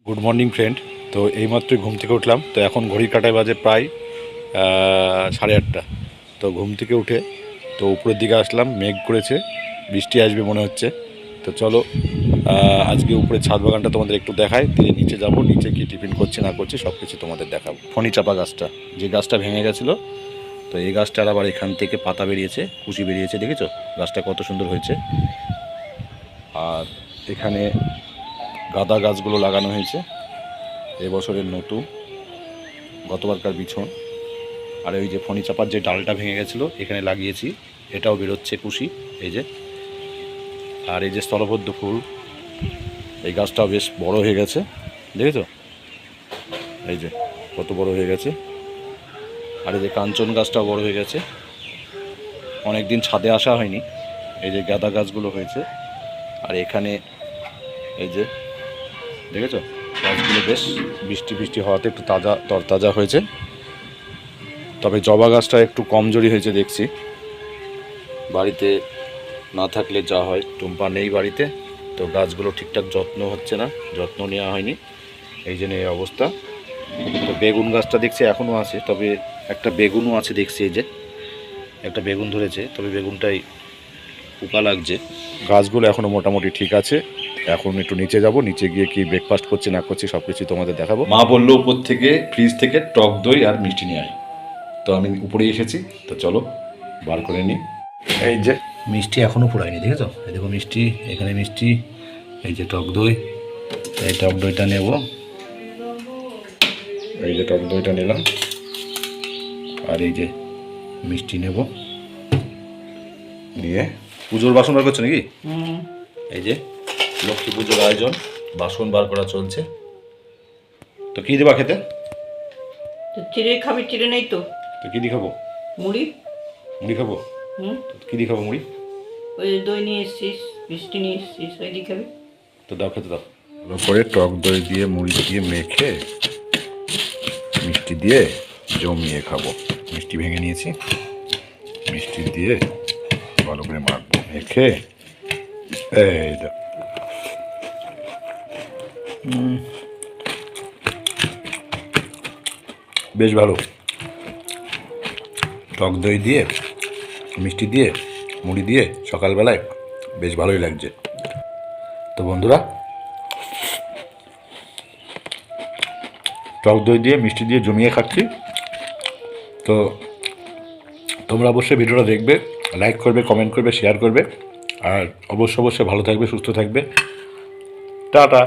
Good morning friend. তো এইমাত্রই ঘুম থেকে উঠলাম। তো এখন ঘড়ির কাঁটায় বাজে প্রায় 8:30। তো ঘুম থেকে উঠে তো উপরের দিকে আসলাম, মেঘ করেছে, বৃষ্টি আসবে মনে হচ্ছে। তো চলো আজকে উপরে ছাদ বাগানটা তোমাদের একটু দেখাই, দিয়ে নিচে যাব, নিচে কি টিফিন করছি না করছি সব কিছু তোমাদের দেখাবো। ফণি চাপা গাছটা, যে গাছটা ভেঙে গেছিলো, তো এই গাছটার আবার এখান থেকে পাতা বেরিয়েছে, কুশি বেরিয়েছে, দেখেছো গাছটা কত সুন্দর হয়েছে। আর এখানে গাঁদা গাছগুলো লাগানো হয়েছে, এবছরের নতুন, গতবারকার বিছন। আর ওই যে ফণি চাপার যে ডালটা ভেঙে গেছিলো এখানে লাগিয়েছি, এটাও বেরোচ্ছে কুশি, এই যে। আর এই যে স্থলবদ্ধ ফুল, এই গাছটাও বেশ বড় হয়ে গেছে, দেখেছো এই যে কত বড় হয়ে গেছে। আর এই যে কাঞ্চন গাছটাও বড় হয়ে গেছে, অনেক দিন ছাদে আসা হয়নি। এই যে গাঁদা গাছগুলো হয়েছে। আর এখানে এই যে দেখেছো গাছগুলো বেশ বৃষ্টি বৃষ্টি হওয়াতে একটু তাজা তরতাজা হয়েছে। তবে জবা গাছটা একটু কমজোরি হয়েছে দেখছি, বাড়িতে না থাকলে যা হয়। টুম্পা নেই বাড়িতে, তো গাছগুলো ঠিকঠাক যত্ন হচ্ছে না, যত্ন নেওয়া হয়নি, এই জন্য এই অবস্থা। তো বেগুন গাছটা দেখছি এখনও আছে, তবে একটা বেগুনও আছে দেখছি, এই যে একটা বেগুন ধরেছে, তবে বেগুনটাই পোকা লাগছে। গাছগুলো এখনও মোটামুটি ঠিক আছে। এখন একটু নিচে যাব, নিচে গিয়ে কি ব্রেকফাস্ট করছি না করছি সব কিছু তোমাদের দেখাবো। মা বললো উপর থেকে ফ্রিজ থেকে টক দই আর মিষ্টি নিয়ে আয়, তো আমি উপরে এসেছি, তো চলো বার করে নিই। এই যে মিষ্টি এখনও পুরাইনি, দেখেছো, এই দেখো মিষ্টি, এখানে মিষ্টি, এই যে টক দই, এই টক দইটা নেব, এই যে টক দইটা নিলাম, আর এই যে মিষ্টি নেব, নিয়ে পুজোর বাসন বার করছো নাকি? এই যে লক্ষ্মী পুজোর আয়োজন, বাসন বার করা চলছে। তো কি দেবা খেতে? তো চিড়ে খাবি? চিড়ে নেই তো। তো কি দিয়ে খাবো? মুড়ি। মুড়ি খাবো। কি দিয়ে খাবো মুড়ি? ওই দই নিয়ে এসছিস, মিষ্টি নিয়ে এসছিস, ওই দিয়ে খাবি। তো দাও, খেতে দাও। তারপরে টক দই দিয়ে মুড়ি দিয়ে মেখে মিষ্টি দিয়ে জমিয়ে খাবো। মিষ্টি ভেঙে নিয়েছি, মিষ্টি দিয়ে ভালো করে মাখবো, মেখে এই দাও। বেশ ভালো, টক দই দিয়ে মিষ্টি দিয়ে মুড়ি দিয়ে সকালবেলায় বেশ ভালোই লাগছে। তো বন্ধুরা, টক দই দিয়ে মিষ্টি দিয়ে জমিয়ে খাচ্ছি। তো তোমরা অবশ্যই ভিডিওটা দেখবে, লাইক করবে, কমেন্ট করবে, শেয়ার করবে, আর অবশ্যই ভালো থাকবে, সুস্থ থাকবে। টাটা।